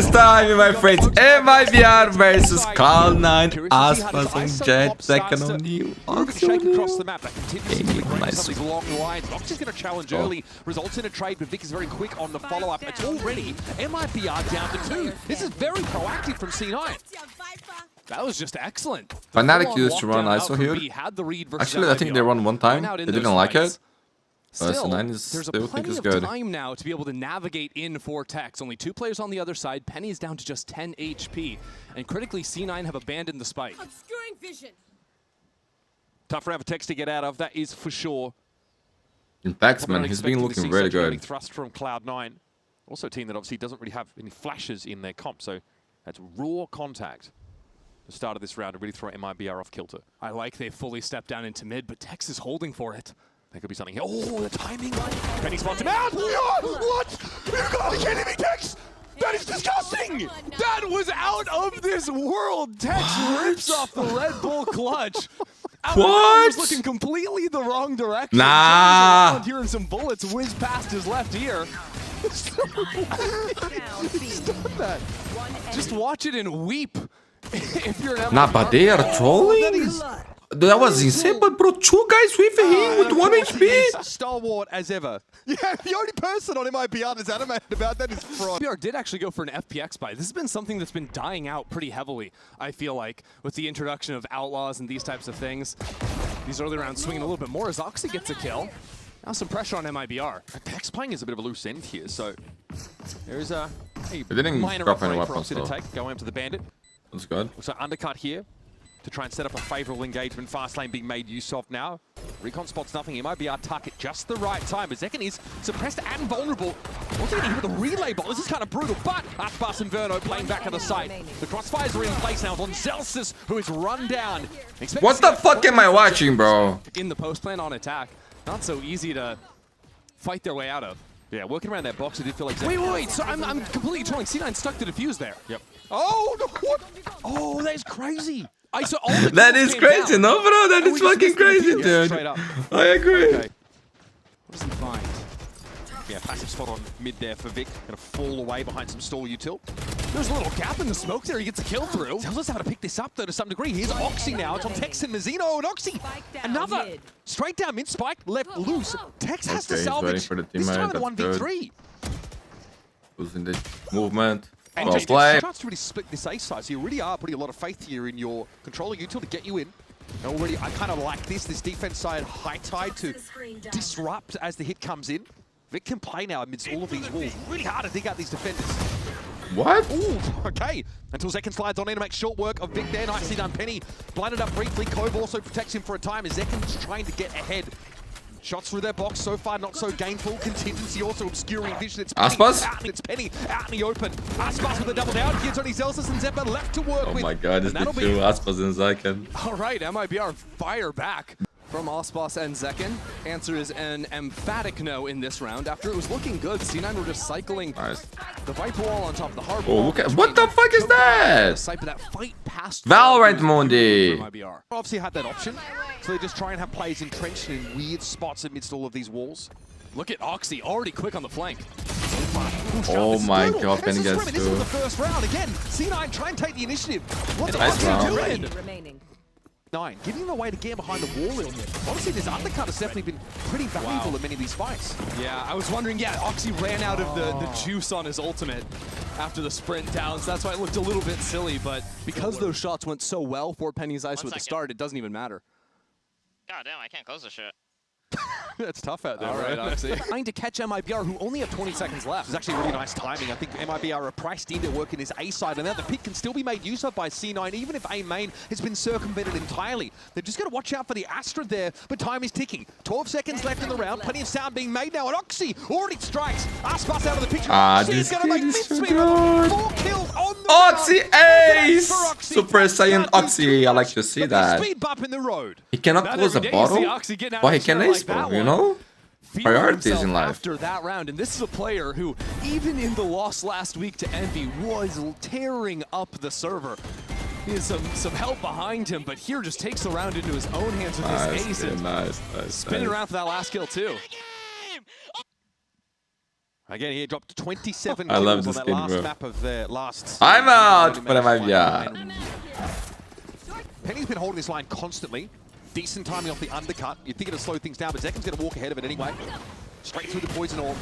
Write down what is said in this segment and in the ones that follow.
this time, my friends. MIBR versus Cloud9. Aspas Zekken Oxy. Across the map. That continues to Nice. something along the lines. Oxy's going to challenge early. Results in a trade, but Vic is very quick on the follow-up. It's already MIBR down to 2. This is very proactive from C9. That was just excellent. Fnatic used to run ISO here. Actually, I think they run one time. They didn't like it. Still, S9 is there's still plenty is of good. time now to be able to navigate in for Tex. Only 2 players on the other side. Penny's down to just 10 HP. And critically, C9 have abandoned the spike. Obscuring vision. Tough round for Tex to get out of, that is for sure. In fact, man, he's been looking really good. Thrust from Cloud9. Also a team that obviously doesn't really have any flashes in their comp, so that's raw contact. The start of this round to really throw MIBR off kilter. I like they fully stepped down into mid, but Tex is holding for it. There could be something here. Oh, the timing. Penny spots him out. What? You gotta be kidding me, Tex! That is disgusting! That was out of this world! Tex rips off the Red Bull clutch. What? He's looking completely the wrong direction. Nah. Hearing some bullets whiz past his left ear. He's done that. Just watch it and weep. If you're an Nah, but they are trolling? That was insane, but bro, 2 guys with him with 1 HP. Stalwart as ever. Yeah, the only person on MIBR that's animated about that is Fraud. MIBR did actually go for an FPX buy. This has been something that's been dying out pretty heavily, I feel like, with the introduction of Outlaws and these types of things. These early rounds swinging a little bit more as Oxy gets a kill. Now some pressure on MIBR. Tex playing is a bit of a loose end here, so there is a didn't minor drop any upgrade for weapons, Oxy to though. take. Going after the Bandit. That's good. So undercut here to try and set up a favorable engagement. Fast lane being made use of now. Recon spots nothing. MIBR tuck at just the right time. But Zekken is suppressed and vulnerable. Also getting hit with a relay ball. This is kind of brutal. But Aspas and Verno playing back at the site. The crossfires are in place now on Zelsis, who is run down. What the fuck am I watching, bro? In the post plan on attack. Not so easy to fight their way out of. Yeah, working around that box, it did feel like Wait. So I'm completely trolling. C9 stuck the defuse there. Yep. Oh, no, what? Oh, that is crazy. That is crazy, no, bro? That is fucking crazy, dude. I agree. Okay. What does he find? Yeah, passive spot on mid there for Vic. Gonna fall away behind some stall util. There's a little gap in the smoke there. He gets a kill through. Tells us how to pick this up, though, to some degree. Here's Oxy now. It's on Tex and Mazzino, and Oxy. Another. Straight down mid spike, left loose. Tex has to salvage. This time with a 1v3. Losing the movement. And Well just played. chance to really split this ace side. So you really are putting a lot of faith here in your controller util to get you in. And already, I kind of like this defense side high tide to disrupt as the hit comes in. Vic can play now amidst all of these walls. Really hard to dig out these defenders. What? Ooh, okay. Until Zekken slides on in to make short work of Vic there. Nicely done. Penny blinded up briefly. Cove also protects him for a time as Zekken's trying to get ahead. Shots through their box, so far not so gainful. Contingency also obscuring vision. It's Penny Aspas? out, it's Penny out in the open. Aspas with a double down. Here's only Zelsis and Zeppa left to work Oh with. my god, it's the 2 Aspas and Zekken. All right, MIBR fire back from Aspas and Zekken. Answer is an emphatic no in this round. After it was looking good, C9 were just cycling the Viper wall on top of the hard wall. Oh, look at what the fuck is that? That fight past Valorant Mundi. Obviously had that option, so they just try and have players entrenched in weird spots amidst all of these walls. Look at Oxy, already quick on the flank. Oh my god, Penny gets This is the 2. first round again. C9 try and take the initiative. What's Nice Oxy round. doing? 9, giving them a way to get behind the wall. Honestly, this undercut has definitely been pretty valuable in many of these fights. Yeah, I was wondering, Oxy ran out of the juice on his ultimate after the sprint down, so that's why it looked a little bit silly, but because those shots went so well for Penny's ISO at the start, it doesn't even matter. God damn, I can't close this shit. That's tough out there, All right, Oxy. Trying to catch MIBR, who only have 20 seconds left. It's actually really nice timing. I think MIBR are priced in to work in his A side, and now the pick can still be made use of by C9, even if A main has been circumvented entirely. They're just going to watch out for the Astra there, but time is ticking. 12 seconds left in the round. Plenty of sound being made now, and Oxy already strikes. Aspas out of the picture. Oxy is going to make mincemeat of 4 kills on the Oxy round. Ace! Super Saiyan Oxy, I like to see that. Speed bump in the road. He cannot close a bottle, but he can ace, bro, you know? Priorities in life. After that round, and this is a player who, even in the loss last week to Envy, was tearing up the server. He has some help behind him, but here just takes the round into his own hands with his ace. Nice, Spinning around for that last kill too. Again, he dropped 27 I love kills this on that skin, last bro. map of their last... I'm out for MIBR. Penny's been holding this line constantly. Decent timing off the undercut. You'd think it'd slow things down, but Zekken's going to walk ahead of it anyway. Straight through the poison orb.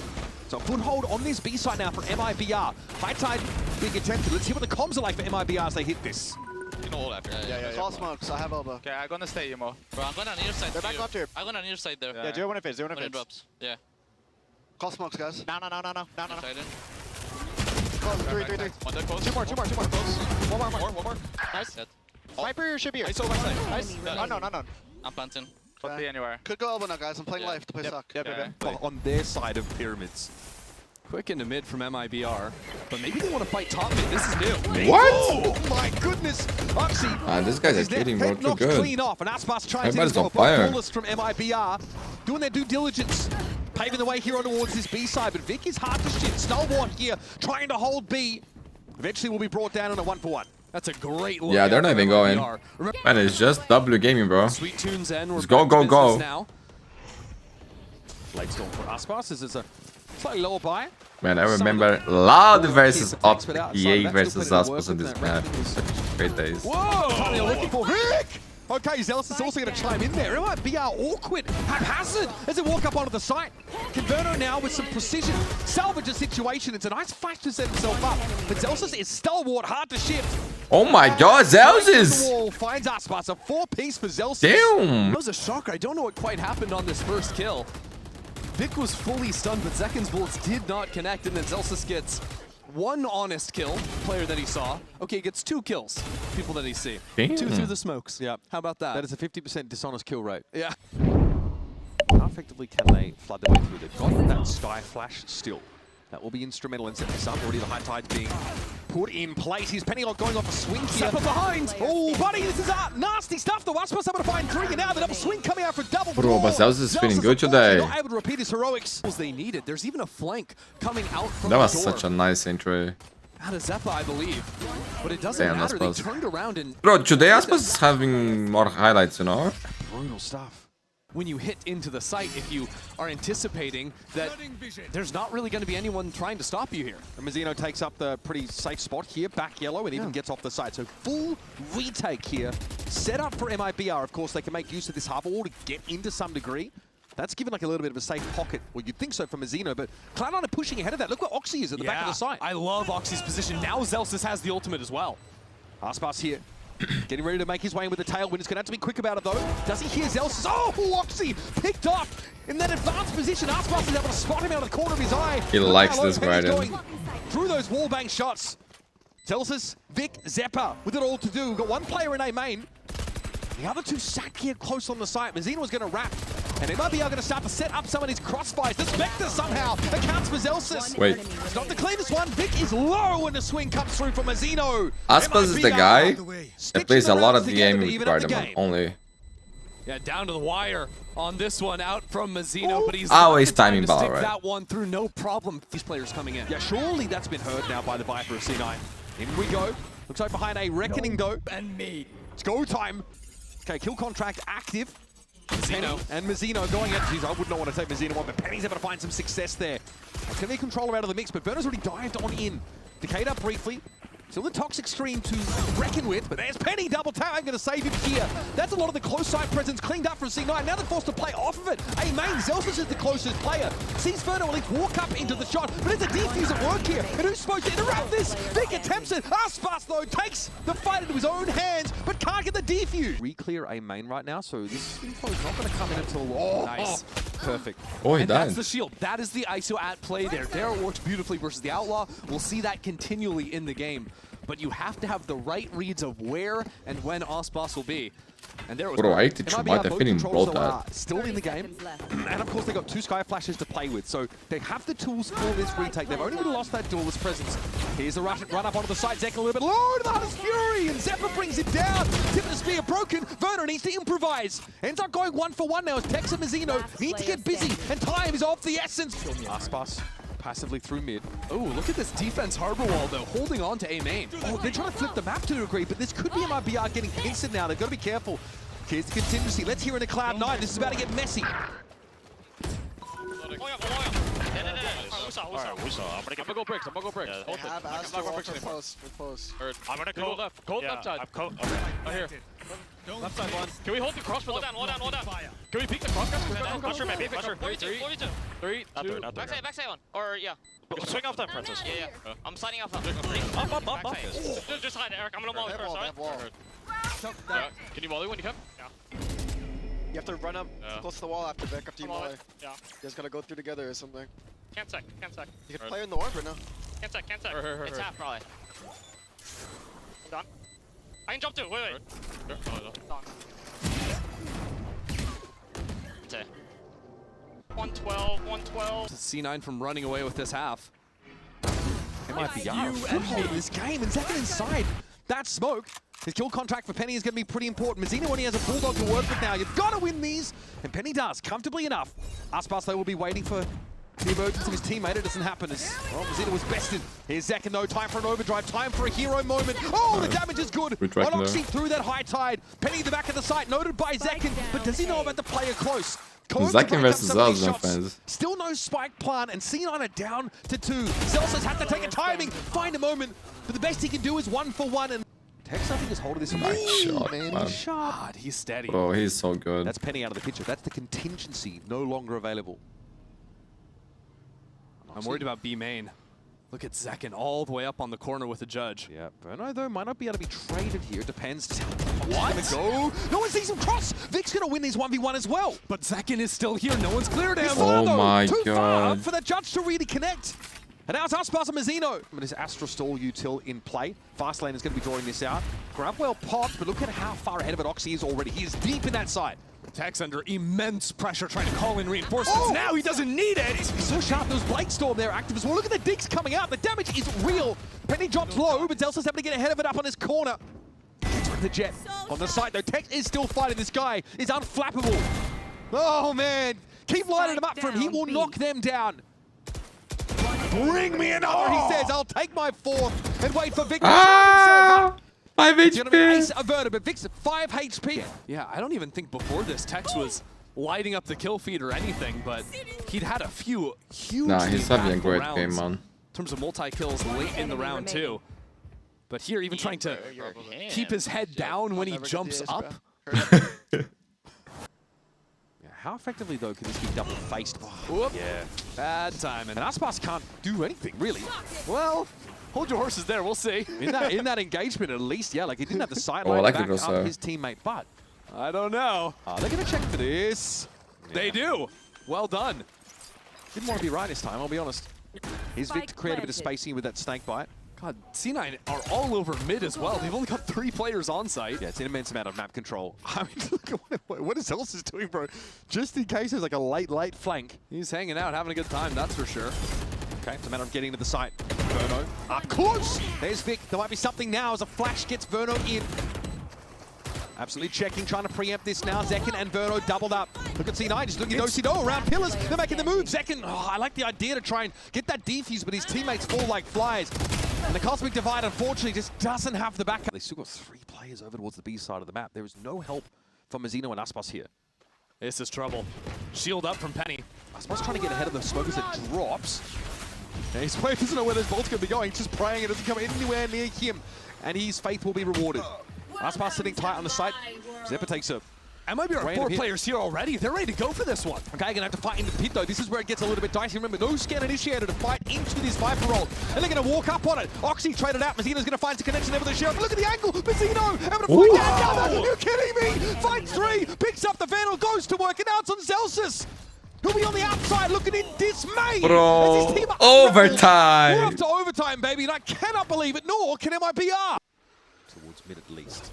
So a foothold on this B side now for MIBR. High tide being attempted. Let's see what the comms are like for MIBR as they hit this. You know all after. It's all smokes. I have elbow. Okay, I'm gonna stay emo. Bro, I'm going on either side. They're back up here. I'm going on either side there. Yeah, 0-1 if it's, 0-1 if When it it's. drops. Yeah. Call smokes, guys. No. Side in. Call 3. One dead close. Two more. One more. Nice. Dead. Sniper should be here. ISO left side. Nice. Unknown. I'm planting. Could be anywhere. Could go elbow now, guys. I'm playing life to play suck. On their side of pyramids. Quick into mid from MIBR, but maybe they want to fight top mid. This is new. What? Oh my goodness! Oxy. These guys are Is cheating, their bro. head Too knocked good. clean off, and Aspas trying to Everybody's go on fire. flawless from MIBR, doing their due diligence, paving the way here on towards this B side. But Vic is hard to shit. Stalwart here trying to hold B. Eventually, will be brought down on a 1-for-1. That's a great look. Yeah, they're out not from even going. MIBR. Remember, Man, it's just W gaming, bro. Sweet Tunes N. Let's go, go, go. Now. Late storm for Aspas. This is a slightly lower buy. Man, I remember Loud versus Kids attacks, but EA outside, versus that's still Aspas on putting this in work map. with that Such great days. Whoa! Finally looking for Vic! Okay, Zealous is also going to chime in there. It might be awkward, haphazard as they walk up onto the site. Converto now with some precision. Salvage a situation. It's a nice flash to set himself up. But Zealous is stalwart, hard to shift. Oh my god, Zelsis! The wall finds Aspas. A 4-piece for Zealous. Damn! That was a shocker. I don't know what quite happened on this first kill. Vic was fully stunned, but Zekken's bullets did not connect, and then Zelsis gets one honest kill, player that he saw. Okay, he gets 2 kills, people that he see. Damn. 2 through the smokes. Yeah. How about that? That is a 50% dishonest kill rate. Yeah. How effectively can they flood their way through? They've got that sky flash still. That will be instrumental in setting this up. Already the high tide's being put in place. He's Penny going off a swing here. Step behind! Oh, buddy, this is nasty stuff. The Wasp able to find 3, and now the double swing coming out for double. Bro, but Zelsis is feeling good unfortunately today. not able to repeat his heroics. They needed. There's even a flank coming out from That was the door. such a nice intro. Out of Zeppa, I believe. But it doesn't Damn, matter. They Aspas. turned around and Bro, today Aspas is having more highlights, you know? Brutal stuff. when you hit into the site, if you are anticipating that there's not really going to be anyone trying to stop you here. And Mazzino takes up the pretty safe spot here, back yellow, and even gets off the side. So full retake here, set up for MIBR. Of course, they can make use of this harbor wall to get into some degree. That's given like a little bit of a safe pocket. Well, you'd think so for Mazzino, but Cloud9 are pushing ahead of that. Look where Oxy is at the back of the site. I love Oxy's position. Now Zelsis has the ultimate as well. Aspas here, getting ready to make his way in with the tailwind. He's going to have to be quick about it, though. Does he hear Zelsis? Oh, Oxy picked off in that advanced position. Aspas is able to spot him out of the corner of his eye. He Look likes how low this Penny's Guardian. going through those wallbang shots. Zelsis, Vic, Zeppa with it all to do. We've got one player in A main. The other two sat here close on the site. Mazzino was going to wrap, and MIBR going to start to set up some of these crossfires. The Spectre somehow accounts for Zelsis. Wait. It's not the cleanest one. Vic is low when the swing comes through from Mazzino. Aspas is the MIBR guy that stitching plays a the lot rounds of the together game to with even up the Guardian game. only. Yeah, down to the wire on this one, out from Mazzino, but he's Always trying timing to ball, stick right? that one through, no problem. These players coming in. Yeah, surely that's been heard now by the Viper of C9. In we go. Looks like behind a reckoning though. And me. It's go time. Okay, kill contract active. Mazzino. And Mazzino going at, geez, I would not want to take Mazzino on, but Penny's able to find some success there. It's going to be a controller out of the mix, but Verner's already dived on in. Decayed up briefly. Still the toxic stream to reckon with, but there's Penny, double tap, I'm going to save him here. That's a lot of the close side presence cleaned up from C9. Now they're forced to play off of it. Hey, main, Zelsis is the closest player. Sees Verno at least walk up into the shot, but it's a defuse at work here. And who's supposed to interrupt this? Vic attempts it. Aspas, though, takes the fight into his own hands, but can't get the defuse. Reclear A main right now, so this info is not going to come in until... Nice. Perfect. Oh, he And died. that's the shield. That is the ISO at play there. There it works beautifully versus the Outlaw. We'll see that continually in the game. But you have to have the right reads of where and when Aspas will be. And there it was. Bro, I did MIBR Chubata both feeling controllers both are that. still in the game. And of course they got two Sky Flashes to play with. So they have the tools for this retake. They've only really lost that duelist presence. Here's a run up onto the side. Zekken a little bit low to the Hunter's Fury. And Zeppa brings him down. Tip of the spear broken. Werner needs to improvise. Ends up going 1-for-1 now as Tex and Mazzino need to get busy. And time is of the essence. Aspas passively through mid. Oh, look at this defense harbor wall, though, holding on to A main. Oh, they're trying to flip the map to a degree, but this could be MIBR getting pincered now. They've got to be careful. Here's the contingency. Let's hear it in Cloud9. This is about to get messy. Alright, we saw. I'm gonna go bricks. I'm gonna go bricks. They have Aspas for close. For close. I'm gonna go left. Cold left side. Okay. Oh, here. Left side one. Can we hold the cross for them? Hold on. Can we peek the cross, guys? Mushroom, maybe. Mushroom. 3, 2. Backside one. Or, yeah. Swing off that, Princess. Yeah. I'm sliding off. Up. Just hide, Eric. I'm gonna wall first, alright? Can you volley when you come? You have to run up close to the wall after Vic, after you volley. Yeah. You guys gotta go through together or something. Can't sec. You can play in the orb right now. Can't sec. It's half, probably. I'm done. I can jump too. Wait. Done. 112. C9 from running away with this half. MIBR foothold in this game, and Zekken inside that smoke. His kill contract for Penny is going to be pretty important. Mazzino only has a bulldog to work with now. You've got to win these, and Penny does, comfortably enough. Aspas, though, will be waiting for the emergence of his teammate. It doesn't happen as, well, Mazzino was bested. Here's Zekken, though, time for an overdrive, time for a hero moment. Oh, the damage is good. On Oxy through that high tide. Penny in the back of the site, noted by Zekken, but does he know about the player close? Zekken versus us, my friends. Still no spike plant, and C9 are down to 2. Zelsa's had to take a timing, find a moment, but the best he can do is 1 for 1. And Tex, I think, is holding this Nice shot, man. man. Shot. He's steady. Oh, he's so good. That's Penny out of the picture. That's the contingency, no longer available. I'm worried about B main. Look at Zekken all the way up on the corner with the judge. Yeah, Verno, though, might not be able to be traded here. It depends. What? Go. No one sees him cross. Vic's going to win these 1v1 as well. But Zekken is still here. No one's cleared him. Oh my Too far god. for the judge to really connect. And now it's Aspas and Mazzino. And his Astro Stall util in play. Fastlane is going to be drawing this out. Grabwell popped, but look at how far ahead of it Oxy is already. He is deep in that side. Tex under immense pressure trying to call in reinforcements. Now he doesn't need it. He's so sharp. There was Blake Storm there active as well. Look at the digs coming out. The damage is real. Penny drops low, but Delsa's having to get ahead of it up on his corner. Gets with the jet on the side, though. Tex is still fighting. This guy is unflappable. Oh, man. Keep lining him up for him. He will knock them down. Bring me another, he says. I'll take my 4th and wait for Vic to show himself up. 5 It's going to be ace HP. averted, but Vic's at 5 HP. Yeah, I don't even think before this Tex was lighting up the kill feed or anything, but he'd had a few huge Nah, he's having a impactful great rounds game, man. in terms of multi-kills late in the round too. But here, even trying to keep his head down when he jumps up. How effectively, though, can this be double-faced? Whoop. Yeah, bad timing. And Aspas can't do anything, really. Well, hold your horses there, we'll see. In that engagement, at least, yeah, like he didn't have the sight Oh, I line like to it back also. up his teammate, but I don't know. they're going to check for this. They do. Well done. Didn't want to be right this time, I'll be honest. Here's Vic to create a bit of spacing with that snake bite. God, C9 are all over mid as well. They've only got 3 players on site. Yeah, it's an immense amount of map control. I mean, look at what else is doing, bro. Just in case there's like a late flank. He's hanging out, having a good time, that's for sure. Okay, it's a matter of getting to the site. Verno up close. There's Vic. There might be something now as a flash gets Verno in. Absolutely checking, trying to preempt this now. Zekken and Verno doubled up. Look at C9, just looking no around pillars. They're making the move. Zekken, I like the idea to try and get that defuse, but his teammates fall like flies. And the Cosmic Divide, unfortunately, just doesn't have the backup. They still got 3 players over towards the B side of the map. There is no help from Mazzino and Aspas here. This is trouble. Shield up from Penny. Aspas trying to get ahead of the smoke as it drops. And his wave doesn't know where those bolts are going to be going. He's just praying it doesn't come anywhere near him. And his faith will be rewarded. Aspas sitting tight on the site. Zeppa takes a MIBR 4 players here already. They're ready to go for this one. Okay, gonna have to fight in the pit though. This is where it gets a little bit dicey. Remember, no scan initiator to fight into this Viper roll. And they're gonna walk up on it. Oxy traded out. Mazzino's gonna find some connection there with the shield. Look at the angle. Mazzino having to fight down. Are you kidding me? Fight 3, picks up the Vandal, goes to work, and now it's on Celsius. He'll be on the outside looking in dismay. Bro, as his team overtime. We're up to overtime, baby, and I cannot believe it, nor can MIBR. Towards mid at least.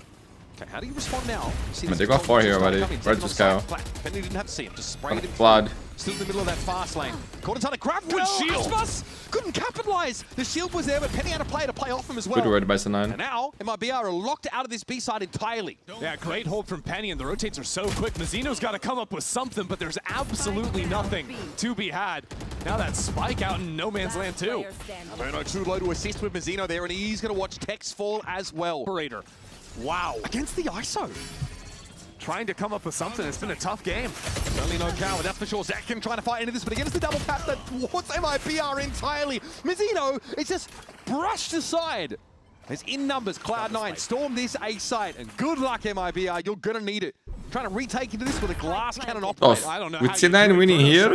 Okay, how do you respond now? They got 4 here already. Where's this guy? Penny didn't have to see him, just sprayed him. Blood. Still in the middle of that fast lane. Caught inside a grab. Good shield. Aspas couldn't capitalize. The shield was there, but Penny had a play to play off him as well. Good word by C9. And now, MIBR are locked out of this B side entirely. Yeah, great hold from Penny, and the rotates are so quick. Mazzino's got to come up with something, but there's absolutely nothing to be had. Now that spike out in no man's land too. Verno too low to assist with Mazzino there, and he's going to watch Tex fall as well. Operator. Wow. Against the ISO. trying to come up with something. It's been a tough game. Certainly no coward, that's for sure. Zekken trying to fight into this, but against the double tap that thwarts MIBR entirely. Mizzino is just brushed aside. As in numbers, Cloud9 storm this A site, and good luck MIBR, you're gonna need it. Trying to retake into this with a glass cannon operator. I don't know with how C9 winning here,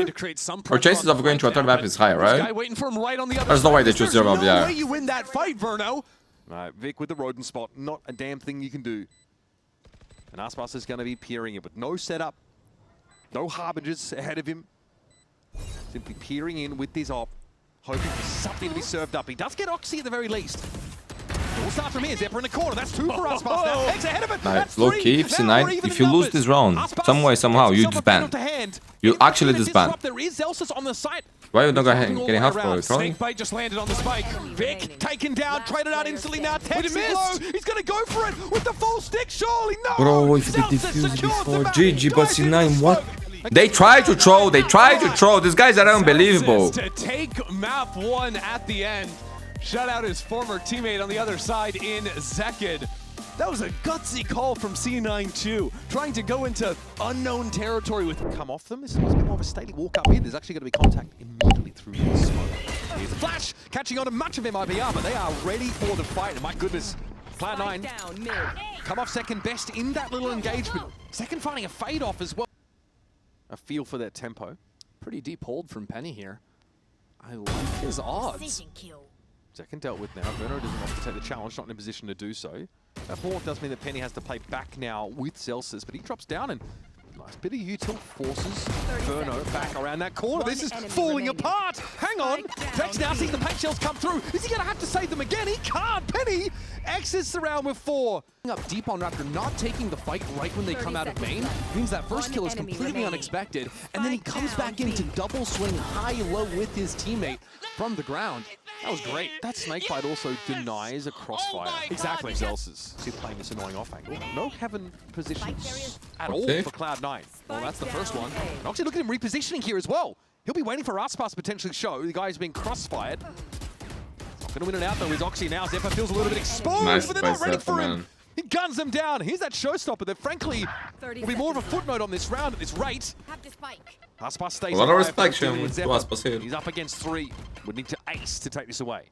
our chances of going to a third map is higher, right? There's no way they choose 0 There's no way you win that fight, Verno. Right, Vic with the rodent spot, not a damn thing you can do. And Aspas is going to be peering it with no setup, no harbingers ahead of him. Simply peering in with this op, hoping for something to be served up. He does get Oxy at the very least. We'll start from here. Zephyr in the corner. That's 2 for Aspas now. Hex ahead of it. That's low 3. key, if C9, if you lose this round, some way, somehow, you disband. You actually disband. There is Zelsus on the site. Why are you not getting half for it? Snake bite just landed on the spike. Vic taken down, traded out instantly now. Tex is low. He's going to go for it with the full stick. Surely no. Bro, if they defused before, GG, but C9, what? They try to throw. They try to throw. These guys are unbelievable. To take map 1 at the end. Shut out his former teammate on the other side in Zekken. That was a gutsy call from C9 too, trying to go into unknown territory with come off them. This is a bit more of a stately walk up in. There's actually going to be contact immediately through the smoke. Here's the flash, catching on to much of MIBR, but they are ready for the fight. And my goodness, Cloud9 come off second best in that little engagement. Zekken finding a fade off as well. A feel for that tempo. pretty deep hold from Penny here. I like his odds. Zekken dealt with now. Verno doesn't want to take the challenge, not in a position to do so. That haunt does mean that Penny has to play back now with Celsius, but he drops down and nice bit of util forces Verno back around that corner. This is falling apart. Hang on. Vex now sees the paint shells come through. Is he going to have to save them again? He can't. Penny exits the round with 4. Up deep on Raptor, not taking the fight right when they come out of main, means that first kill is completely unexpected, and then he comes back into double swing high-low with his teammate from the ground. That was great. That snakebite also denies a crossfire. Exactly. Celsius still playing this annoying off angle. No heaven positions at all for Cloud9. Well, that's the first one. And Oxy, look at him repositioning here as well. He'll be waiting for Aspas to potentially show. The guy's being crossfired. Not going to win it out though is Oxy now. Zephyr feels a little bit exposed, Nice but they're not ready for him. man. He guns them down. Here's that showstopper that frankly will be more of a footnote on this round at this rate. Aspas stays A lot of alive, respect but to him with Aspas here. He's up against 3. Would need to ace to take this away.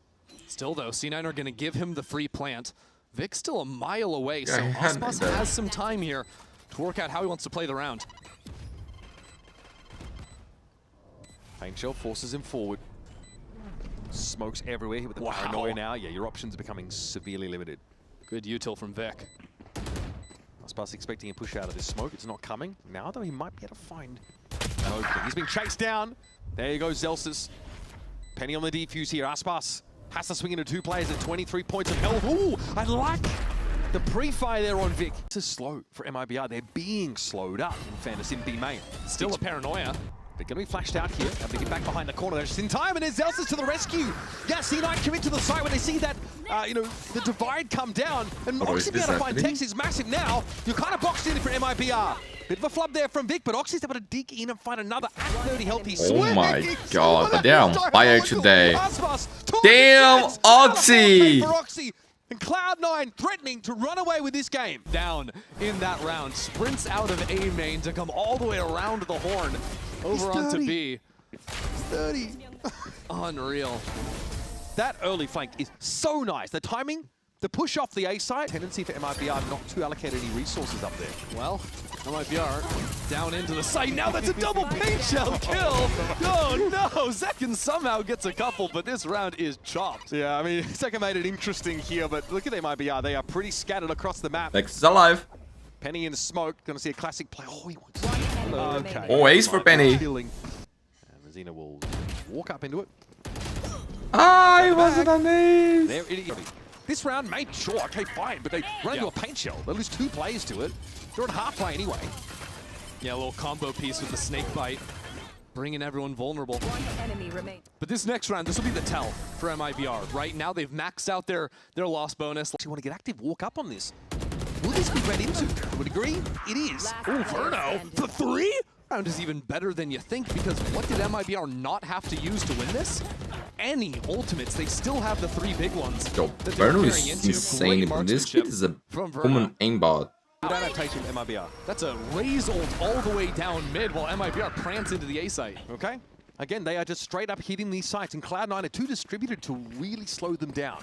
Still though, C9 are going to give him the free plant. Vic's still a mile away, so Yeah, Aspas has some time here to work out how he wants to play the round. Paint shell forces him forward. Smokes everywhere with the paranoia now. Yeah, your options are becoming severely limited. Good util from Vic. Aspas expecting a push out of this smoke. It's not coming. Now, though, he might be able to find an opening. He's being chased down. There you go, Zelsus. Penny on the defuse here. Aspas has to swing into 2 players at 23 points of health. Ooh, I like the pre-fire there on Vic. This is slow for MIBR. They're being slowed up, in fairness, in B main. Still a paranoia. They're going to be flashed out here. Have to get back behind the corner. They're just in time, and there's Zelsus to the rescue. Yeah, C9 commit to the site when they see that, the divide come down. And Oxy being able to find Tex is massive now. You're kind of boxed in for MIBR. Bit of a flub there from Vic, but Oxy's able to dig in and find another at 30 health. He's Oh my god, but they're on fire today. Damn, Oxy! And Cloud9 threatening to run away with this game. Down in that round, sprints out of A main to come all the way around the horn over onto B. 30. Unreal. That early flank is so nice. The timing, the push off the A side, tendency for MIBR not to allocate any resources up there. Well, MIBR down into the site. Now that's a double paint shell kill. Oh no, Zekken somehow gets a couple, but this round is chopped. Yeah, I mean, Zekken made it interesting here, but look at MIBR. They are pretty scattered across the map. Vex is alive. Penny in the smoke. Gonna see a classic play. Oh, he wants okay. Oh, ace for Penny. And Zena will walk up into it. Ah, it wasn't an ace. There it is. This round, maybe, sure, okay, fine, but they run into a paint shell. They lose 2 players to it. They're on halfway anyway. Yeah, a little combo piece with the snake bite, bringing everyone vulnerable. But this next round, this will be the tell for MIBR. Right now, they've maxed out their loss bonus. You want to get active, walk up on this. Will this be read into? Would agree? It is. Oh, Verno for 3? Round is even better than you think, because what did MIBR not have to use to win this? Any ultimates, they still have the 3 big ones. Yo, Verno is insane. This kid is a common aimbot. Good adaptation from MIBR. That's a raise ult all the way down mid while MIBR prance into the A site. Okay. Again, they are just straight up hitting these sites, and Cloud9 are too distributed to really slow them down.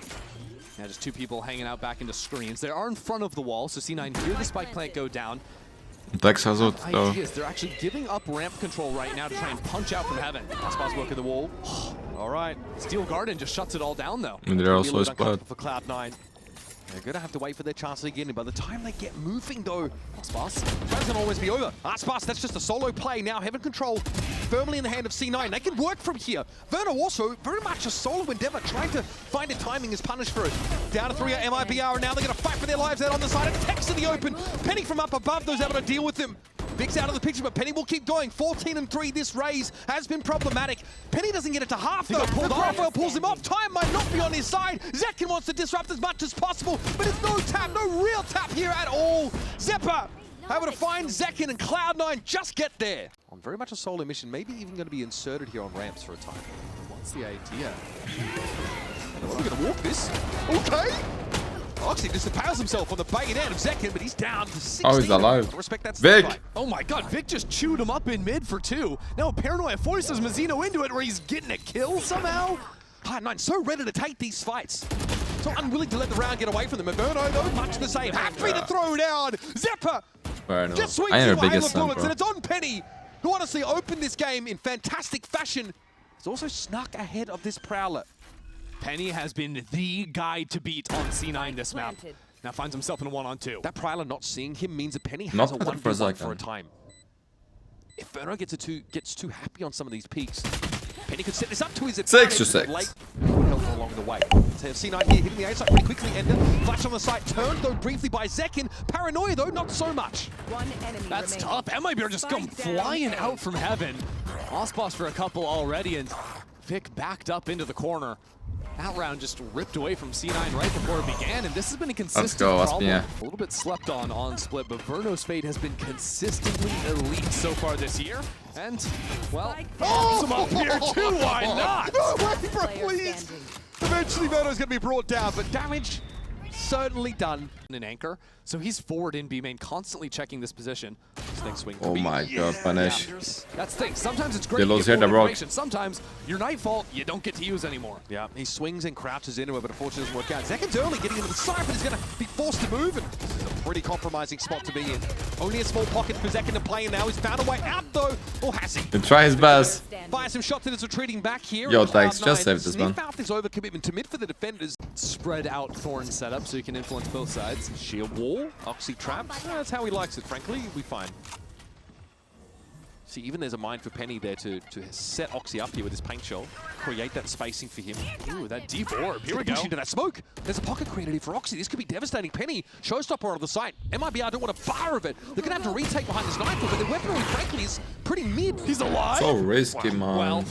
Now just two people hanging out back into screens. They are in front of the wall, so C9 hear the spike plant go down. Dex has ult though. Ideas. They're actually giving up ramp control right now to try and punch out from heaven. Aspas working the wall. All right. Steel Garden just shuts it all down though. And they're also his blood. For Cloud9. They're going to have to wait for their chance again, and by the time they get moving though, Aspas, it's going to always be over. Aspas, that's just a solo play. Now Heaven control firmly in the hand of C9. They can work from here. Verno also very much a solo endeavor, trying to find a timing as punish for it. Down to 3 at MIBR, and now they're going to fight for their lives out on the side. Attacks in the open. Penny from up above, those able to deal with them. Vic's out of the picture, but Penny will keep going. 14-3, this raise has been problematic. Penny doesn't get it to half, though. The profile pulls him off. Time might not be on his side. Zekken wants to disrupt as much as possible, but it's no tap, no real tap here at all. Zeppa able to find Zekken, and Cloud9 just get there. On very much a solo mission, maybe even going to be inserted here on ramps for a time. What's the idea? We're going to walk this. Okay. Oxy just impales himself on the bayonet of Zekken, but he's down to 16. Oh, he's alive. Respect that Vic! fight. Oh my god, Vic just chewed him up in mid for 2. Now Paranoia forces Mazzino into it where he's getting a kill somehow. Cloud9 so ready to take these fights. So unwilling to let the round get away from them. Inferno, though, much the same. Happy to throw down. Zeppa just swings I ain't through the a hail biggest of bullets, bro. and it's on Penny, who honestly opened this game in fantastic fashion. He's also snuck ahead of this Prowler. Penny has been the guy to beat on C9 this map. Now finds himself in a 1-on-2. That Prowler not seeing him means that Penny has Not a for 1v1 for a second. time. If Verno gets too happy on some of these peaks, Penny could set this up to his advantage. 6 to 6. Late help along the way. So C9 here hitting the A side pretty quickly. Ender flash on the side, turned though briefly by Zekken. Paranoia though, not so much. One enemy That's remaining. tough. MIBR just come flying out from heaven. Aspas for a couple already, and Vic backed up into the corner. That round just ripped away from C9 right before it began, and this has been a consistent problem. Aspia. A little bit slept on split, but Verno's fate has been consistently elite so far this year. And, well, some up here too, why not? No way, bro, Player please. standing. Eventually Verno's going to be brought down, but damage certainly done. An anchor, so he's forward in B main, constantly checking this position. His next swing Oh my god, punish. That's the thing, sometimes it's great Yellow's to get here, the full rock. information. Sometimes your Nightfall you don't get to use anymore. Yeah, he swings and crouches into it, but unfortunately doesn't work out. Zekken's early getting into the side, but he's going to be forced to move, and this is a pretty compromising spot to be in. Only a small pocket for Zekken to play in now. He's found a way out though, or has he? He try his best. Fires some shots and is retreating back here. Yo, and thanks, Cloud9 just save this, man. sniff out this overcommitment to mid for the defenders. Spread out Thorn setup so you can influence both sides. Shield wall, Oxy traps. That's how he likes it, frankly. We find. See, even there's a mind for Penny there to set Oxy up here with his paint shell, create that spacing for him. Ooh, that deep orb. Here we Push go. into that smoke. There's a pocket created here for Oxy. This could be devastating. Penny, showstopper on the site. MIBR don't want a bar of it. They're going to have to retake behind this Nightfall, but their weaponry, frankly, is pretty mid. He's alive. So risky, man. Well,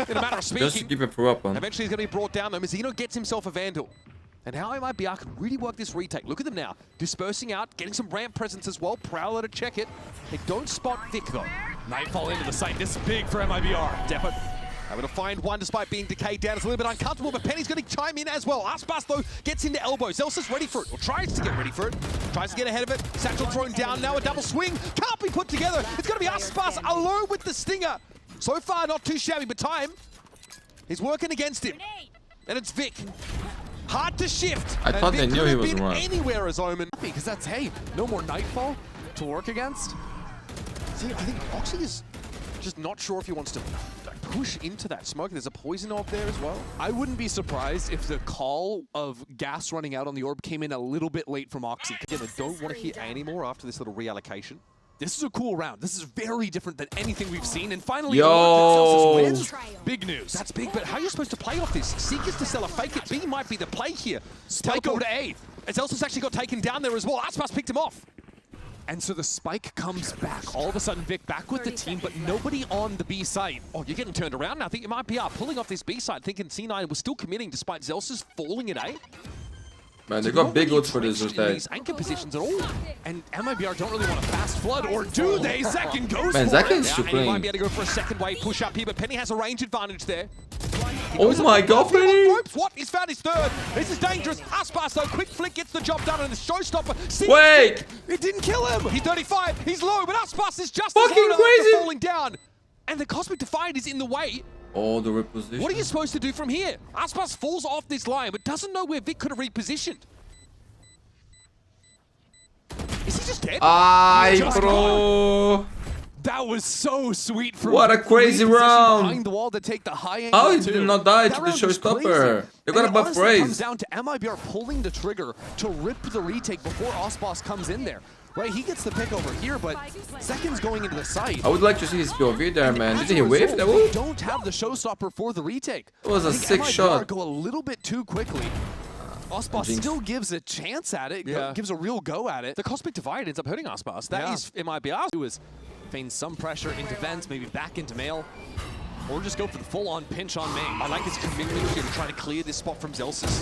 In a matter of Just to speaking. keep it for up on. Eventually he's going to be brought down though. Mazzino gets himself a Vandal. And how MIBR can really work this retake. Look at them now. Dispersing out, getting some ramp presence as well. Prowler to check it. They don't spot Vic though. Nightfall into the site. This is big for MIBR. Depot able to find one despite being decayed down. It's a little bit uncomfortable, but Penny's going to chime in as well. Aspas though gets into elbow. Zelsa's ready for it, or tries to get ready for it. Tries to get ahead of it. Satchel thrown down, now a double swing. Can't be put together. It's going to be Aspas alone with the stinger. So far, not too shabby, but time is working against him. And it's Vic. Hard to shift. I thought and they Vic knew could he have was been wrong. anywhere as Omen. Because that's, hey, no more Nightfall to work against. See, I think Oxy is just not sure if he wants to push into that smoke. There's a poison orb there as well. I wouldn't be surprised if the call of gas running out on the orb came in a little bit late from Oxy. Again, they don't want to hit A anymore after this little reallocation. This is a cool round. This is very different than anything we've seen. And finally, Yo. wins. Big news. That's big, but how are you supposed to play off this? Seekers to sell a fake it. B might be the play here. Spike over to A. As Elsa's actually got taken down there as well. Aspas picked him off. And so the spike comes back. All of a sudden, Vic back with the team, but nobody on the B site. Oh, you're getting turned around now. I think it might be pulling off this B side, thinking C9 was still committing despite Zelsa's falling at A. Man, they got big ults for this in retake. these anchor positions at all. And MIBR don't really want a fast flood, or do they? Zekken goes Man, for Zekken's it. too And he might clean. be able to go for a second wave push up here, but Penny has a range advantage there. Oh my god, Penny! What? He's found his third. This is dangerous. Aspas, though, quick flick gets the job done, and the showstopper. Wait! It didn't kill him. He's 35. He's low, but Aspas is just Fucking as low crazy. after falling down. And the Cosmic Defiant is in the way. Oh, the reposition. What are you supposed to do from here? Aspas falls off this line, but doesn't know where Vic could have repositioned. Is he just dead? Ay, bro. That was so sweet from What a crazy reposition round. behind the wall to take the high angle. How he too. did not die That to the round was showstopper? crazy. They got And a buff honestly, it comes raise. down to MIBR pulling the trigger to rip the retake before Aspas comes in there. Right, he gets the pick over here, but Zekken's going into the site. I would like to see his POV there, man. As Didn't a he whiff result, that they move? don't have the showstopper for the retake. It was a I think sick MIBR shot. go a little bit too quickly. Aspas Jinx. still gives a chance at it, Yeah. gives a real go at it. The Cosmic Divide ends up hurting Aspas. That is MIBR. Who is feign some pressure into Vents, maybe back into Mail, or just go for the full-on pinch on main. I like his commitment here to try to clear this spot from Zelsis.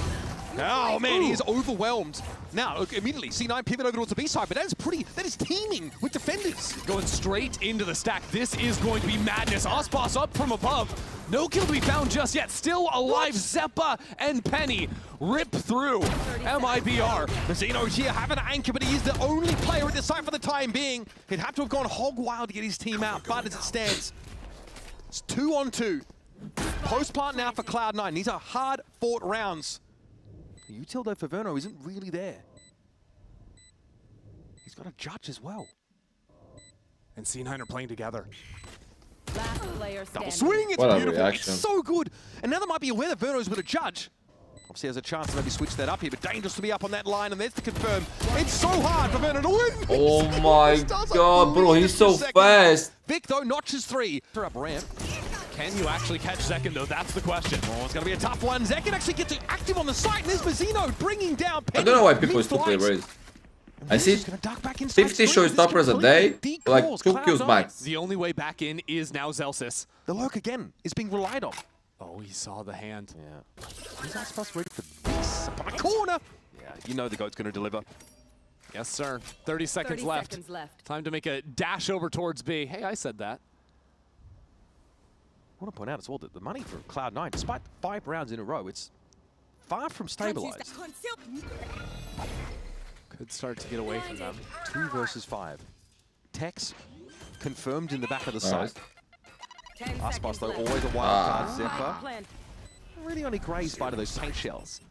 Oh man, he is overwhelmed. Now, look, immediately, C9 pivot over towards the B side, but that is teaming with defenders. Going straight into the stack. This is going to be madness. Aspas up from above. No kill to be found just yet. Still alive. Zeppa and Penny rip through MIBR. Mazzino here having an anchor, but he is the only player at the site for the time being. He'd have to have gone hog wild to get his team out, but as it stands, it's 2-on-2. Post plant now for Cloud9. These are hard-fought rounds. The util though for Verno isn't really there. He's got a judge as well. And C9 are playing together. Last player Double standing. swing, it's What a beautiful. reaction. It's so good. And now there might be aware that Verno's with a judge. Obviously has a chance to maybe switch that up here, but dangerous to be up on that line, and there's to confirm. It's so hard for Verno to win. Oh my god, bro, he's so fast. Vic, though, notches 3. They're up ramp. Can you actually catch Zekken, though? That's the question. Oh, it's going to be a tough one. Zekken actually gets active on the site, and there's Mazzino bringing down Penny. I don't know why people still play Raze. I see 50 showstoppers a day, like 2 kills max. The only way back in is now Zelsis. The lurk again is being relied on. Oh, he saw the hand. Yeah. He's not supposed to ready for this. Up on the corner. Yeah, you know the GOAT's going to deliver. Yes, sir. 30 seconds left. Time to make a dash over towards B. Hey, I said that. I want to point out as well that the money for Cloud9, despite 5 rounds in a row, it's far from stabilized. Could start to get away from them. 2 versus 5. Tex confirmed in the back of the site. Aspas, though, always a wild card. Zeppa really only grazed by those tank shells.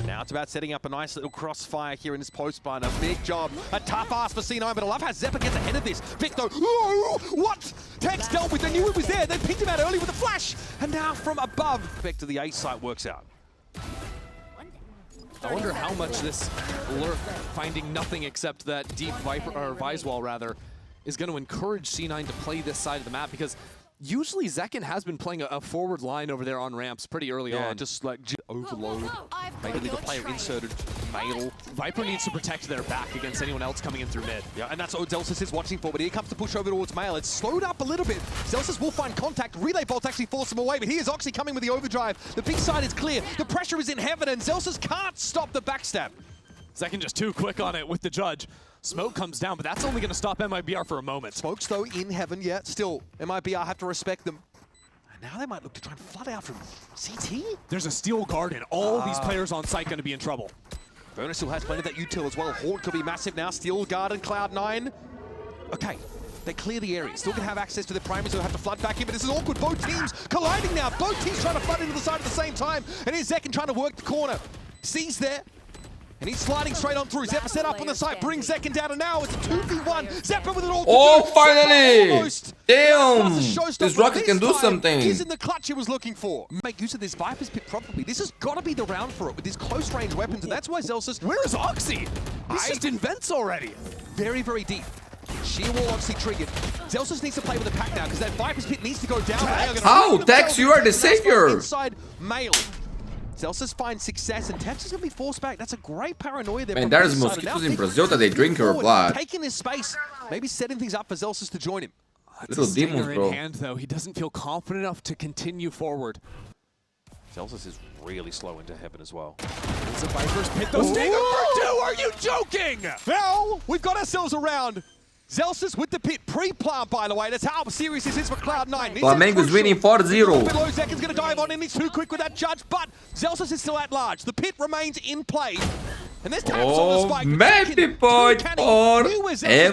Now it's about setting up a nice little crossfire here in this post spawn. A big job. A tough ask for C9, but I love how Zeppa gets ahead of this. Vic, though, whoa, what? Tex dealt with, they knew it was there. They picked him out early with a flash. And now from above, back to the A site works out. I wonder how much this lurk, finding nothing except that deep Viper, or Visewall rather, is going to encourage C9 to play this side of the map, because usually Zekken has been playing a forward line over there on ramps pretty early on. Just like overload. Maybe leave a player inserted mail. Viper needs to protect their back against anyone else coming in through mid. Yeah, and that's what Zelsis is watching for, but here comes the push over towards Mail. It's slowed up a little bit. Zelsis will find contact. Relay bolts actually force him away, but here's Oxy coming with the overdrive. The big side is clear. The pressure is in heaven, and Zelsis can't stop the backstab. Zekken just too quick on it with the judge. Smoke comes down, but that's only going to stop MIBR for a moment. Smokes, though, in heaven, yeah. Still, MIBR have to respect them. And now they might look to try and flood out from CT. There's a steel garden. All these players on site going to be in trouble. Verno still has plenty of that util as well. Horde could be massive now. Steel Garden, Cloud9. Okay, they clear the area. Still can have access to the primary, so they'll have to flood back in, but this is awkward. Both teams colliding now. Both teams trying to flood into the side at the same time. And here's Zekken trying to work the corner. C's there. And he's sliding straight on through. Zeppa set up on the site, brings Zekken down, and now it's a 2v1. Zeppa with an all. Oh, finally! Almost. Damn! This This rocket can do something. He's in the clutch he was looking for. Make use of this Viper's Pit properly. This has got to be the round for it with these close-range weapons, and that's why Zelsis... Where is Oxy? He's just in vents already. Very, very deep. Sheer wall Oxy triggered. Zelsis needs to play with the pack now, because that Viper's Pit needs to go down. How? Tex, you are the savior! Inside Mail. Zelsis finds success, and Tex is going to be forced back. That's a great paranoia there. Man, there's mosquitoes in Brazil that they drink your blood. Taking this space, maybe setting things up for Zelsis to join him. Little demons, bro. In hand, though. He doesn't feel confident enough to continue forward. Zelsis is really slow into heaven as well. It's a Viper's Pit, though. Stinger for 2! Are you joking? Now, we've got ourselves a round. Zelsus with the pit pre-plant, by the way. That's how serious this is for Cloud9. Flamengo's winning 4-0. Zekken's going to dive on in. He's too quick with that judge, but Zelsus is still at large. The pit remains in play. And there's taps on the spike. Maybe point for MIBR.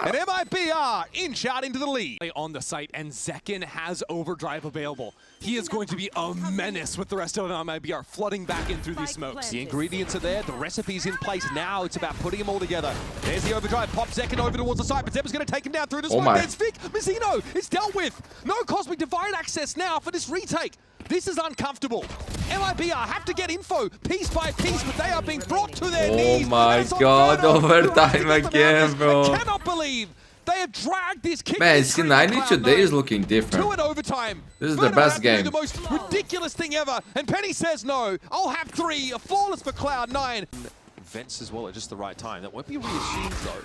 And MIBR inch out into the lead. On the site, and Zekken has overdrive available. He is going to be a menace with the rest of MIBR flooding back in through these smokes. The ingredients are there, the recipe's in place. Now it's about putting them all together. There's the overdrive, pop Zekken over towards the site, but Zeb's going to take him down through the smoke. There's Vic, Mizzino is dealt with. No Cosmic Divine access now for this retake. This is uncomfortable. MIBR have to get info piece by piece, but they are being brought to their knees. Oh my god, overtime again, bro. I cannot believe they have dragged this kick. Man, C9 today is looking different. 2 in overtime. This is the best game. The most ridiculous thing ever. And Penny says no. I'll have 3. A flawless for Cloud9. Vents as well at just the right time. That won't be reassumed though.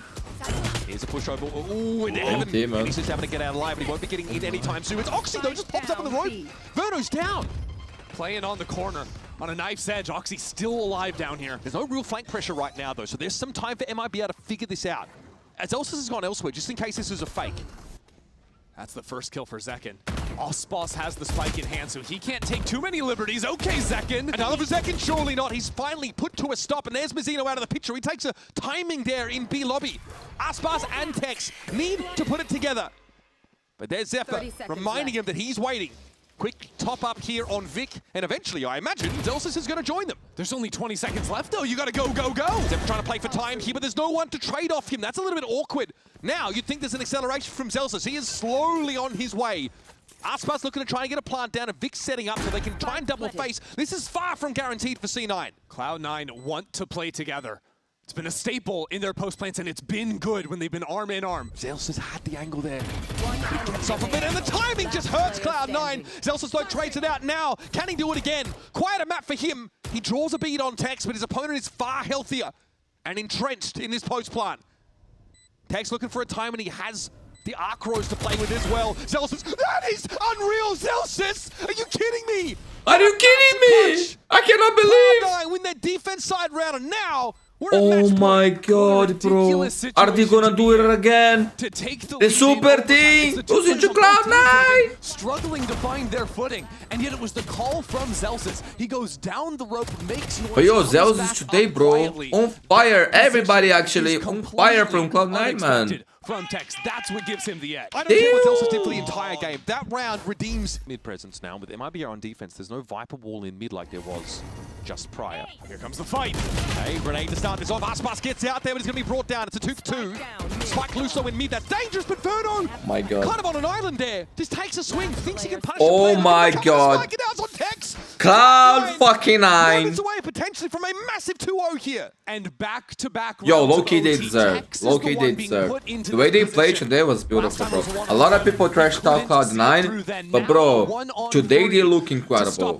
Here's a push over. Ooh, into heaven. Penny's just having to get out alive, but he won't be getting in anytime soon. It's Oxy though, just pops up on the rope. Verno's down. Playing on the corner. On a knife's edge, Oxy's still alive down here. There's no real flank pressure right now though, so there's some time for MIBR to figure this out. As Zelsus has gone elsewhere, just in case this is a fake. That's the first kill for Zekken. Aspas has the spike in hand, so he can't take too many liberties. Okay, Zekken. Another for Zekken, surely not. He's finally put to a stop, and there's Mizzino out of the picture. He takes a timing there in B lobby. Aspas and Tex need to put it together. But there's Zephyr, reminding him that he's waiting. Quick top up here on Vic, and eventually, I imagine, Zelsus is going to join them. There's only 20 seconds left, though. You got to go, go, go. Zephyr trying to play for time here, but there's no one to trade off him. That's a little bit awkward. Now, you'd think there's an acceleration from Zelsus. He is slowly on his way. Aspas looking to try and get a plant down, and Vic's setting up so they can try and double face. This is far from guaranteed for C9. Cloud9 want to play together. It's been a staple in their post plants, and it's been good when they've been arm in arm. Zelsus had the angle there. He gets off of it, and the timing just hurts Cloud9. Zelsus though trades it out now. Can he do it again? Quite a map for him. He draws a bead on Tex, but his opponent is far healthier and entrenched in this post plant. Tex looking for a time, and he has the Arc Rose to play with as well. Zelsus, that is unreal, Zelsus! Are you kidding me? Are you kidding me? I cannot believe. Cloud9 win their defense side round, and now oh my god, bro. Are they gonna do it again? To take the super team losing to Cloud9. Struggling to find their footing, and yet it was the call from Zelsus. He goes down the rope, makes noise. But yo, Zelsus today, bro, on fire. Everybody actually on fire from Cloud9, man. From Tex, that's what gives him the edge. I don't care what Zelsus did for the entire game. That round redeems mid presence now. With MIBR on defense, there's no Viper wall in mid like there was just prior. Here comes the fight. Hey, grenade to start this off. Aspas gets out there, but it's going to be brought down. It's a 2-for-2. Spike Luso in mid. That's dangerous, but Verno, my god, kind of on an island there. Just takes a swing, thinks he can punish oh the my god. Cloud9. It's away potentially from a massive 2-0 here. And back-to-back. Yo, low-key they deserve. Low-key they deserve. The way they played today was beautiful, bro. A lot of people trash talk Cloud9, but bro, today they look incredible.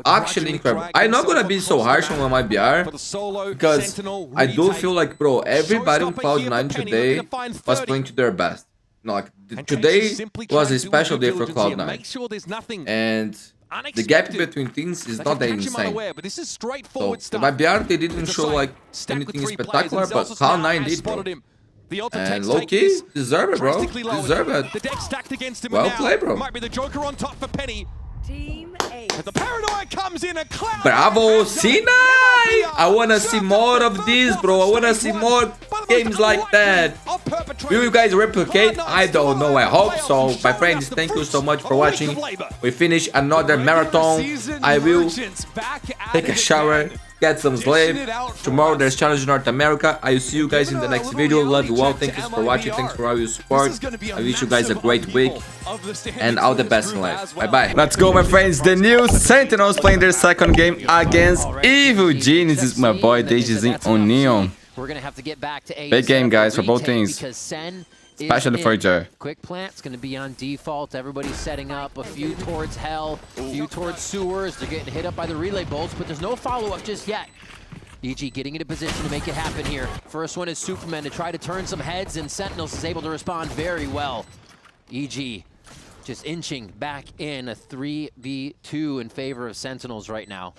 Actually incredible. I'm not gonna be so harsh on MIBR because I do feel like, bro, everybody on Cloud9 today was playing to their best. No, like today was a special day for Cloud9, and the gap between teams is not that insane. So MIBR, they didn't show like anything spectacular, but Cloud9 did, bro. And low-key, deserve it, bro. Deserve it. Well played, bro. Might be the Joker on top for Penny. The paranoia comes in a cloud. Bravo, C9! I wanna see more of this, bro. I wanna see more games like that. Will you guys replicate? I don't know. I hope so. My friends, thank you so much for watching. We finish another marathon. I will take a shower, get some sleep. Tomorrow there's Challenge North America. I will see you guys in the next video. Love you all. Thank you for watching. Thanks for all your support. I wish you guys a great week and all the best in life. Bye bye. Let's go, my friends. The new Sentinels playing their second game against Evil Genius. This is my boy Zekken Oxy. We're gonna have to get back to big game, guys, for both teams. Especially for Joe. Quick plant's gonna be on default. Everybody's setting up. A few towards hell, a few towards sewers. They're getting hit up by the relay bolts, but there's no follow-up just yet. EG getting into position to make it happen here. First one is Superman to try to turn some heads, and Sentinels is able to respond very well. EG just inching back in, a 3v2 in favor of Sentinels right now.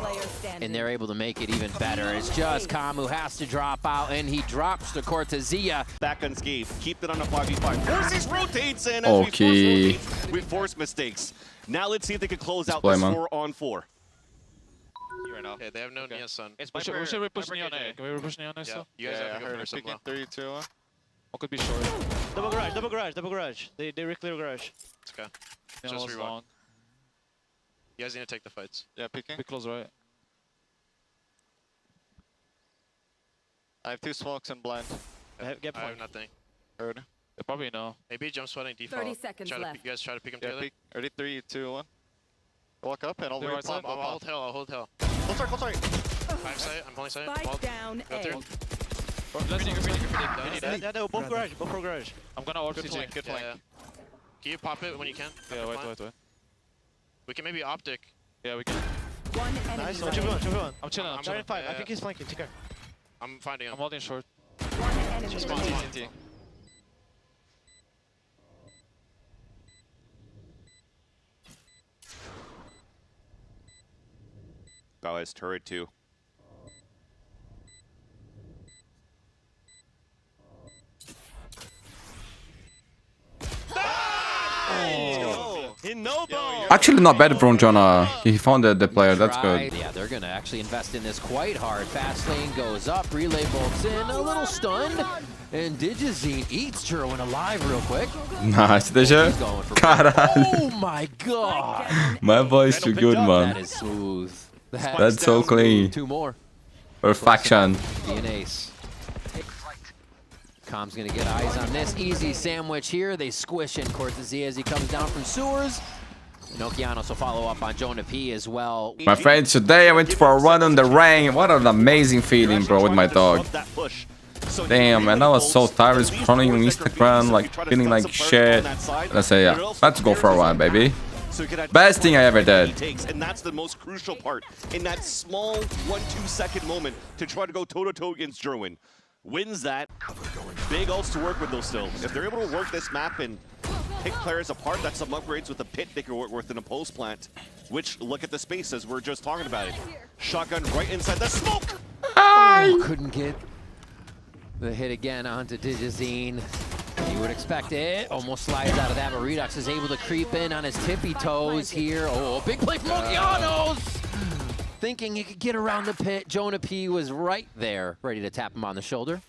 player standing. and they're able to make it even better. It's just Calm who has to drop out, and he drops to Cortezia. Back unscathed. Keep it on a 5v5. Forces rotates, and Okay. as we force rotates, we force mistakes. Now let's see if they can close out play, this man. 4-on-4. Right now. Okay, they have no Nia Sun. We should we push Neon A? Can we push Neon A still? You guys have to go first. Picking 3, 2, 1. What could be short? Double garage, double garage, double garage. They re-clear garage. Let's go. Neon Just was rewind. long. You guys need to take the fights. Yeah, picking. Be close right. I have 2 smokes and blind. Get I have point. nothing. Heard. They probably know. Maybe jump sweating default. 30 seconds Try to left. you guys try to pick them Yeah, together. peek. Ready? 3, 2, 1. Walk up and all the They're way right pop. side. I'll hold hell. I'll hold hell. Close start, close start. 5 sight. I'm holding sight. Spike Wall. down Go A. through. Let's Yeah, no, both garage, both for garage. I'm gonna ult Good CG. flank, good Yeah, flank. yeah. Can you pop it when you can? Yeah, Fine. wait. We can maybe optic. Yeah, we can. One enemy Nice, remaining. 2v1. I'm chilling. I'm I'm chilling. Giant 5, I Yeah. think he's flanking, take care. I'm finding him. I'm holding short. One enemy Just remaining. spawn. TNT. Oh, his turret too. In no ball. Actually, not bad from Jonah. He found the player. That's good. Yeah, they're gonna actually invest in this quite hard. Fast lane goes up, relay bolts in, a little stunned, and Digizine eats Jerwin alive real quick. Nice, Deja. He's going for Caralho. Oh my god! My boy's too good, That man. is smooth. That's so clean. 2 more. Perfection. Be an ace. Com's gonna get eyes on this. Easy sandwich here. They squish in Cortezia as he comes down from sewers. And Okeanos will follow up on Jonah P as well. My friends, today I went for a run on the rain. What an amazing feeling, bro, with my dog. Damn, man, I was so tired scrolling on Instagram, like feeling like shit. And I say, yeah, let's go for a run, baby. Best thing I ever did. And that's the most crucial part in that small 1-2 second moment to try to go toe-to-toe against Jerwin. Wins that. Big ults to work with though still. If they're able to work this map and pick players apart, that's some upgrades with the pit they can work with in a post plant. Which, look at the space as we're just talking about it. Shotgun right inside the smoke! Oh, couldn't get the hit again onto Digizine. You would expect it. Almost slides out of that, but Redux is able to creep in on his tippy toes here. Oh, big play from Okeanos! Thinking he could get around the pit. Jonah P was right there, ready to tap him on the shoulder.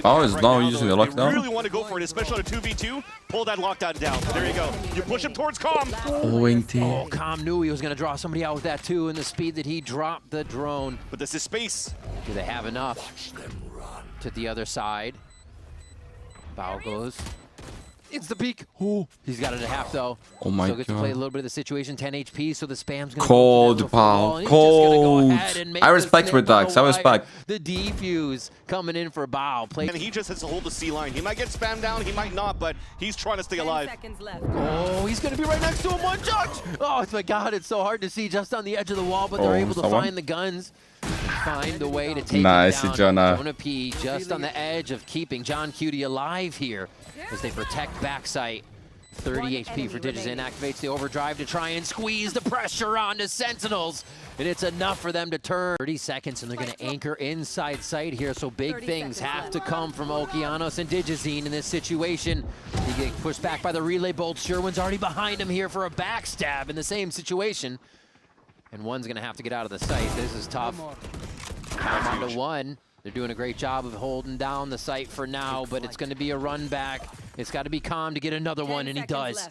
Oh, is now using the They lockdown? really want to go for it, especially on a 2v2. Pull that lockdown down. There you go. You push him towards Calm. Oh, Calm knew he was going to draw somebody out with that too, and the speed that he dropped the drone. But this is space. Do they have enough to the other side? Bow goes. It's the peak. Oh, he's got it at half though. Oh my Still gets to play a god. little bit of the situation. 10 HP, so the spam's gonna Cold, go pal. Go Cold. ahead and make I the respect snip on Redux. the I wire. respect. The defuse coming in for Bow. Play. And he just has to hold the C line. He might get spammed down, he might not, but he's trying to stay 10 alive. seconds left. Oh, he's gonna be right next to him. One judge. Oh my god, it's so hard to see just on the edge of the wall, but they're Oh, able to someone? find the guns. Find a way to take Nice, it down. Jonah. Jonah P just on the edge of keeping John Cutie alive here as they protect backside. 30 HP for Digizine, activates the overdrive to try and squeeze the pressure onto Sentinels. And it's enough for them to turn. 30 seconds, and they're going to anchor inside sight here, so big 30 things seconds have left. to come from Okeanos and Digizine in this situation. He gets pushed back by the relay bolts. Sherwin's already behind him here for a backstab in the same situation. And one's going to have to get out of the site. This is tough. Count on to one. They're doing a great job of holding down the site for now, but it's going to be a run back. It's got to be Calm to get another one, and he does.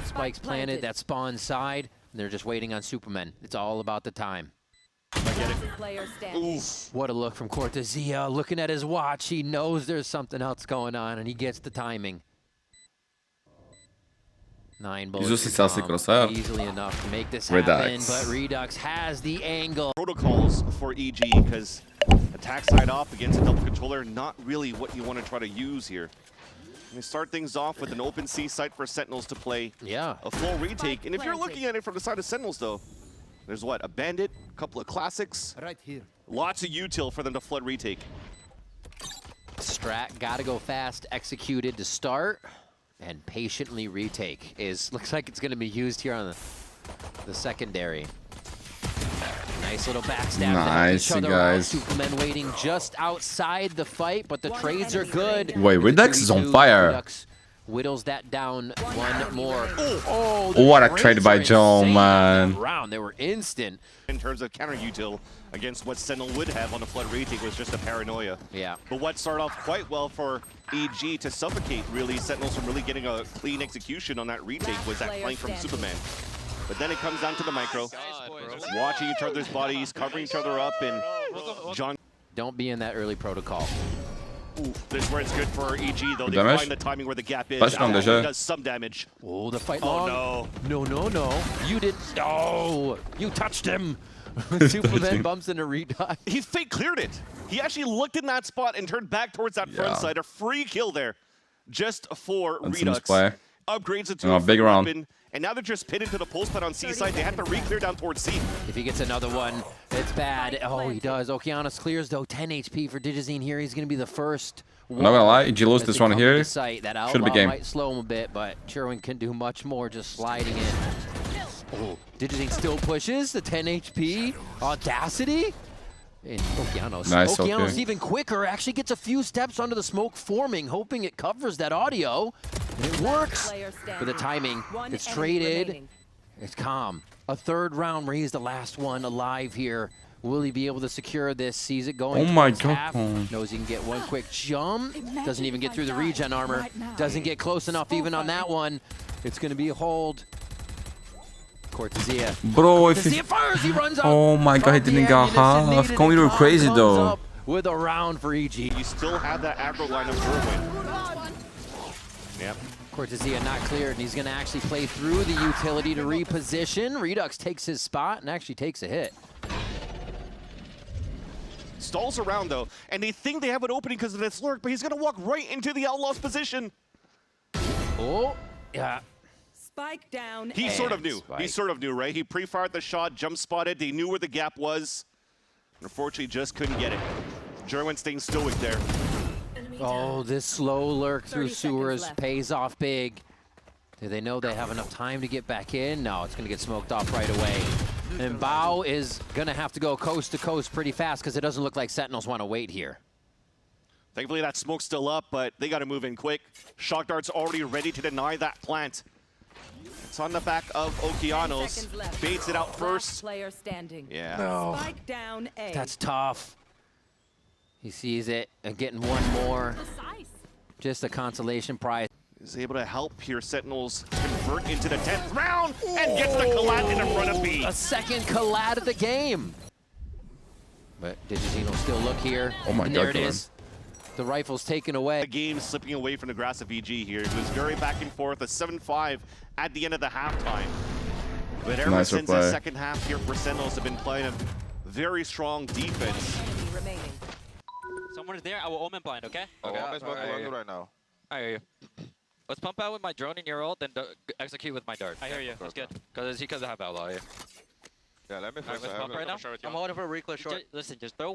Spike's planted, that spawn side, and they're just waiting on Supermen. It's all about the time. Player standing. What a look from Cortezia. Looking at his watch, he knows there's something else going on, and he gets the timing. 9 bullets Jesus for está se Calm. cruzar. Easily enough to make this Redux. happen, but Redux has the angle. Protocols for EG, because attack side off against a double controller, not really what you want to try to use here. We start things off with an open C site for Sentinels to play Yeah. a full retake. And if you're looking at it from the side of Sentinels, though, there's what? A Bandit, a couple of classics. Right here. Lots of util for them to flood retake. Strat gotta go fast, executed to start, and patiently retake looks like it's gonna be used here on the secondary. Nice little backstab. Nice, to help each you other out. guys. Supermen waiting just outside the fight, but the trades are good. Wait, Redux is on fire. Redux whittles that down one more. Oh, what a trade by Joe, man. Round, they were instant. In terms of counter util against what Sentinel would have on the Flood retake was just a paranoia. Yeah. But what started off quite well for EG to suffocate really Sentinels from really getting a clean execution on that retake was that flank from Superman. But then it comes down to the micro, watching each other's bodies, covering each other up, and John. Don't be in that early protocol. Ooh, this is where it's good for EG though. They Damage? find the timing where the gap is. Touchdown, That déjà. does some damage. Oh, the fight Oh long. no. No. You did. Oh, you touched him. Superman bumps into Redux. He fake cleared it. He actually looked in that spot and turned back towards that front side. A free kill there, just for That's Redux. play. Upgrades it to a big free round. weapon, and now they're just pinned into the pulse pad on C side. They have to re-clear down towards C. If he gets another one, it's bad. Oh, he does. Okeanos clears though. 10 HP for Digizine here. He's gonna be the first. I'm not gonna lie, if you lose as this they one come to here, the site. That should be outlaw game. might slow him a bit, but Sherwin can do much more just sliding in. Oh, Digizine still pushes the 10 HP. Audacity. And Okeanos. Nice, Okeanos okay. even quicker. Actually gets a few steps onto the smoke forming, hoping it covers that audio. And it works. For the timing, it's traded. It's calm. A third round where he's the last one alive here. Will he be able to secure this? Sees it going. Oh my towards half. God. Knows he can get one quick jump. Doesn't even get through the regen armor. Doesn't get close enough even on that one. It's going to be a hold. Cortezia. Bro, if Cortezia fires, he runs up. Oh my God, he From the didn't get ammunition half. needed, Come you were and crazy comes though. up with a round for EG. You still have that aggro line of Derwin. Yep. Cortezia not cleared, and he's going to actually play through the utility to reposition. Redux takes his spot and actually takes a hit. Stalls around though, and they think they have an opening because of this lurk, but he's gonna walk right into the Outlaw's position. Oh, yeah. Spike down. He sort of knew. Spike. He sort of knew, right? He pre-fired the shot, jump spotted. They knew where the gap was. Unfortunately, just couldn't get it. Jerwin staying stoic there. Oh, this slow lurk through 30 seconds sewers left. pays off big. Do they know they have enough time to get back in? No, it's going to get smoked off right away. And Bao is going to have to go coast to coast pretty fast because it doesn't look like Sentinels want to wait here. Thankfully, that smoke's still up, but they got to move in quick. Shock Dart's already ready to deny that plant. It's on the back of Okeanos. Baits it out first. Player standing. Yeah. No. Spike down A. That's tough. He sees it and getting one more. Just a consolation prize. Is able to help here. Sentinels convert into the 10th round and gets the collat in front of B. A second collat of the game. But Digizine will still look here. Oh my and God, there it is. The rifle's taken away. The game slipping away from the grasp of EG here. It was very back and forth. A 7-5 at the end of the halftime. But ever Nicer since the play. second half here for Sentinels have been playing a very strong defense. Enemy remaining. Someone is there. I will omen blind, okay? Okay, I'm smoking right now. I hear you. Let's pump out with my drone in your ult, then execute with my dart. I hear you. That's good. Because he could have outlaw here. Yeah, let me Alright, first. let's pump right now. I'm holding for a reckless short. Listen, just throw